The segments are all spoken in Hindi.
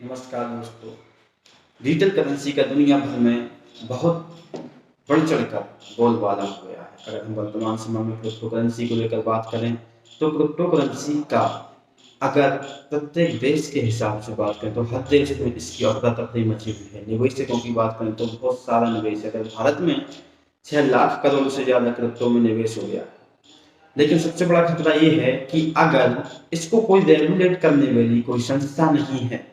नमस्कार दोस्तों। डिजिटल करेंसी का दुनिया भर में बहुत बढ़ चढ़कर बोलबाला हो गया है। अगर हम वर्तमान समय में क्रिप्टो करेंसी को लेकर बात करें तो क्रिप्टो करेंसी का अगर प्रत्येक देश के हिसाब से बात करें तो हर देश में इसकी अफरा तफरी मची हुई है। निवेशकों की बात करें तो बहुत सारा निवेश है। अगर भारत में 6 लाख करोड़ से ज़्यादा क्रिप्टो में निवेश हो गया है। लेकिन सबसे बड़ा खतरा ये है कि अगर इसको कोई रेगुलेट करने वाली कोई संस्था नहीं है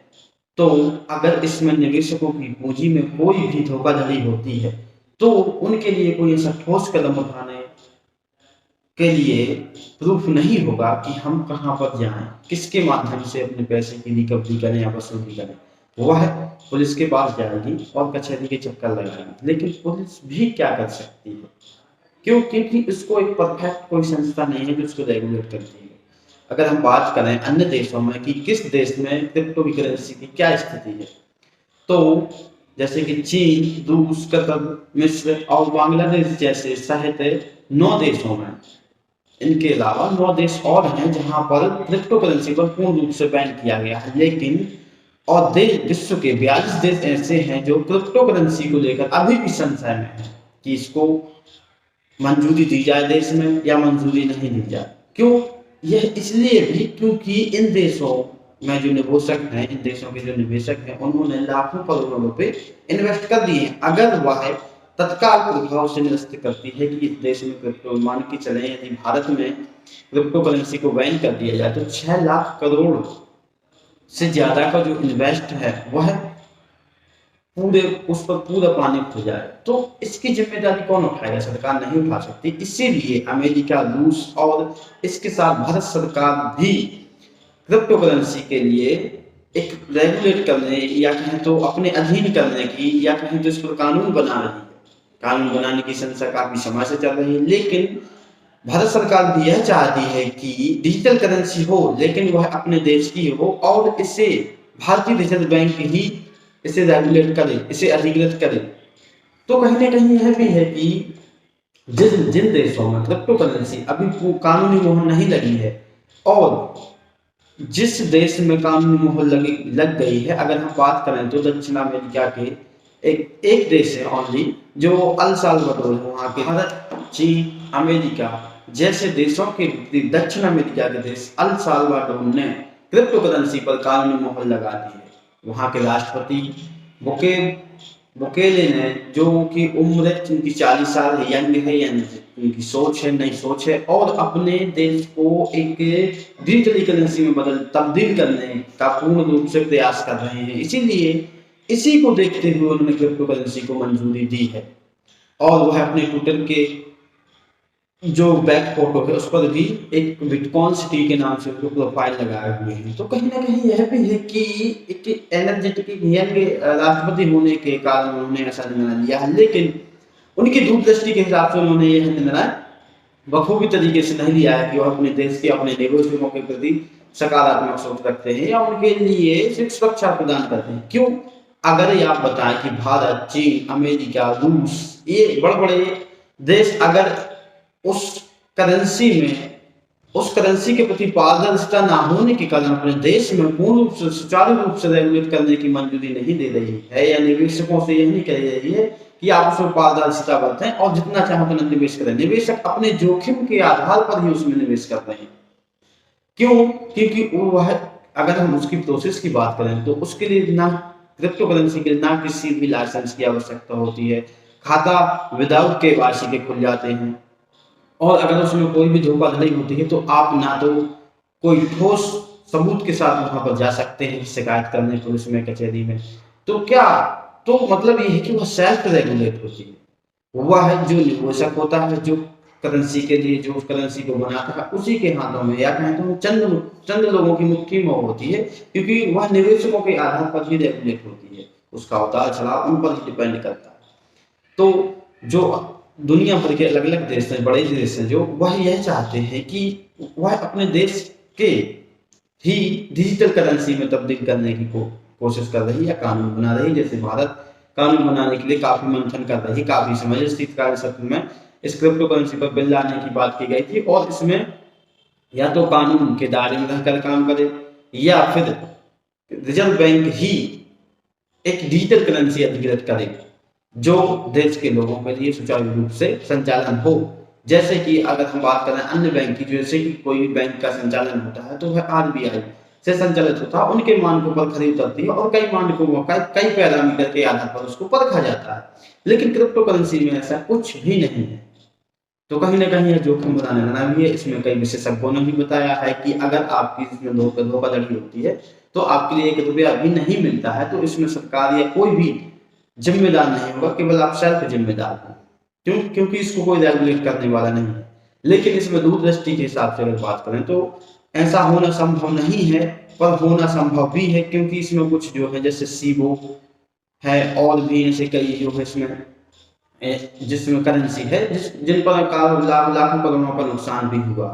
तो अगर इसमें निवेशकों की पूंजी में कोई भी धोखाधड़ी होती है तो उनके लिए कोई ऐसा ठोस कदम उठाने के लिए प्रूफ नहीं होगा कि हम कहां पर जाएं, किसके माध्यम से अपने पैसे की रिकवरी करें या वसूली करें। वह पुलिस के पास जाएगी और कचहरी के चक्कर लगाएगी। लेकिन पुलिस भी क्या कर सकती है? क्यों? क्योंकि इसको एक परफेक्ट कोई संस्था नहीं है जो इसको रेगुलेट करती है। अगर हम बात करें अन्य देशों में कि किस देश में क्रिप्टो की करेंसी की क्या स्थिति है, तो जैसे कि चीन, रूस, कतर, मिस्र और बांग्लादेश जैसे शायद 9 देशों में, इनके अलावा 9 देश और हैं जहां पर क्रिप्टो करेंसी पर पूर्ण रूप से बैन किया गया है। लेकिन और देश विश्व के 42 देश ऐसे हैं जो क्रिप्टो करेंसी को लेकर अभी भी संशय में है कि इसको मंजूरी दी जाए देश में या मंजूरी नहीं दी जाए। क्यों? यह इसलिए भी क्योंकि इन देशों में जो निवेशक हैं, इन देशों के जो निवेशक हैं, उन्होंने लाखों करोड़ों रुपए इन्वेस्ट कर दिए हैं। अगर वह तत्काल प्रभाव से निरस्त करती है कि इस देश में क्रिप्टो, मान के चले यदि भारत में क्रिप्टो करेंसी को बैन कर दिया जाए तो 6 लाख करोड़ से ज्यादा का जो इन्वेस्ट है वह पूरे उस पर पूरा पानी खुल जाए तो इसकी जिम्मेदारी कौन उठाएगा? सरकार नहीं उठा सकती। इसीलिए अमेरिका, रूस और इसके साथ भारत सरकार भी क्रिप्टो करेंसी के लिए एक रेगुलेट करने या कहें तो अपने अधीन करने की या कहें तो इस पर कानून बना रही है। कानून बनाने की संस्था काफी समय से चल रही है। लेकिन भारत सरकार भी यह चाहती है कि डिजिटल करेंसी हो लेकिन वह अपने देश की हो और इसे भारतीय रिजर्व बैंक ही इसे रेगुलेट करे, इसे अधिकृत करे। तो कहीं ना कहीं यह भी है कि जिन देशों में क्रिप्टो करेंसी अभी कानूनी मोहर नहीं लगी है और जिस देश में कानूनी मोहर लग गई है, अगर हम बात करें तो दक्षिण अमेरिका के एक देश है ओनली जो अल साल्वाडोर है। वहाँ के भारत, चीन, अमेरिका जैसे देशों के दक्षिण अमेरिका के देश अल साल्वाडोर ने क्रिप्टो करेंसी पर कानूनी मोहर लगा दी है। वहाँ के राष्ट्रपति बुकेले ने, जो कि उम्र उनकी 40 साल यंग है, यानी उनकी सोच है, नई सोच है और अपने देश को एक डिजिटल करेंसी में तब्दील करने का पूर्ण रूप से प्रयास कर रहे हैं। इसीलिए इसी को देखते हुए उन्होंने क्रिप्टो करेंसी को मंजूरी दी है और वह अपने ट्विटर के जो बैक फोटो है उस पर भी एक बिटकॉइन सिटी के नाम से प्रोफाइल लगाए हुए हैं। तो कहीं ना कहीं यह भी है कि एक एनर्जेटिक यंग राष्ट्रपति होने के कारण उन्होंने ऐसा निर्णय लिया है। लेकिन उनकी दूरदृष्टि के हिसाब से उन्होंने यह निर्णय बखूबी तरीके से नहीं लिया है कि वह अपने देश के अपने निवेशकों के प्रति सकारात्मक सोच रखते हैं या उनके लिए सिर्फ सुरक्षा प्रदान करते हैं। क्यों? अगर ये आप बताएं कि भारत, चीन, अमेरिका, रूस, ये बड़े बड़े देश अगर उस करेंसी के प्रति पारदर्शिता ना होने के कारण अपने देश में पूर्ण रूप से सुचारू रूप से रेगुलेट करने की मंजूरी नहीं दे रही है या निवेशकों से यह नहीं कह रही है कि आप उसमें पारदर्शिता बरतें और जितना चाहे उतना निवेश करें, निवेशक अपने जोखिम के आधार पर ही उसमें निवेश कर रहे हैं। क्यों? क्योंकि वह, अगर हम उसकी प्रोसेस की बात करें तो उसके लिए ना क्रिप्टो करेंसी के लिए ना किसी भी लाइसेंस की आवश्यकता होती है। खाता विदाउट KYC के खुल जाते हैं और अगर उसमें कोई भी धोखाधड़ी होती है तो आप ना तो कोई ठोस सबूत के साथ वहां पर जा सकते हैं शिकायत करने पुलिस में, कचहरी में। तो क्या, तो मतलब ये है कि वह सेल्फ रेगुलेट होती है। वह है जो निवेशक होता है, जो करेंसी के लिए जो उस करेंसी को बनाता है, उसी के हाथों में या कहें तो चंद लोगों की मुट्ठी में होती है। क्योंकि वह निवेशकों के आधार पर ही रेगुलेट होती है, उसका उतार चढ़ाव उन पर ही डिपेंड करता है। तो जो दुनिया भर के अलग अलग देश हैं, बड़े देश हैं, जो वह यह चाहते हैं कि वह अपने देश के ही डिजिटल करेंसी में तब्दील करने की कोशिश कर रही है या कानून बना रही है। जैसे भारत कानून बनाने के लिए काफी मंथन कर रही है, काफी समय शीतकालीन सत्र में इस क्रिप्टो करेंसी पर बिल लाने की बात की गई थी और इसमें या तो कानून के दायरे में रहकर काम करे या फिर रिजर्व बैंक ही एक डिजिटल करेंसी अधिकृत करे जो देश के लोगों के लिए सुचारू रूप से संचालन हो। जैसे कि अगर हम बात करें अन्य बैंक की, जैसे कि कोई भी बैंक का संचालन होता है तो वह आरबीआई से संचालित होता है, उनके मानकों पर खरी उतरती है और कई मानकों कई पैरामीटर के आधार पर उसको परखा जाता है। लेकिन क्रिप्टो करेंसी में ऐसा कुछ भी नहीं है, तो कहीं ना कहीं यह जोखिम बनाने वाला भी है। इसमें कई विशेषज्ञों ने भी बताया है कि अगर आपकी इसमें धोखाधड़ी होती है तो आपके लिए 1 रुपया भी नहीं मिलता है, तो इसमें सरकार या कोई भी जिम्मेदार नहीं होगा, केवल आप सेल्फ जिम्मेदार हो। क्योंकि इसको कोई रेगुलेट करने वाला नहीं है। लेकिन इसमें दूरदृष्टि के हिसाब से अगर बात करें तो ऐसा होना संभव नहीं है, पर होना संभव भी है, क्योंकि इसमें कुछ जो है जैसे सीबो है और भी ऐसे कई जो है इसमें जिसमें करेंसी है जिन पर लाखों करोड़ों का नुकसान भी हुआ।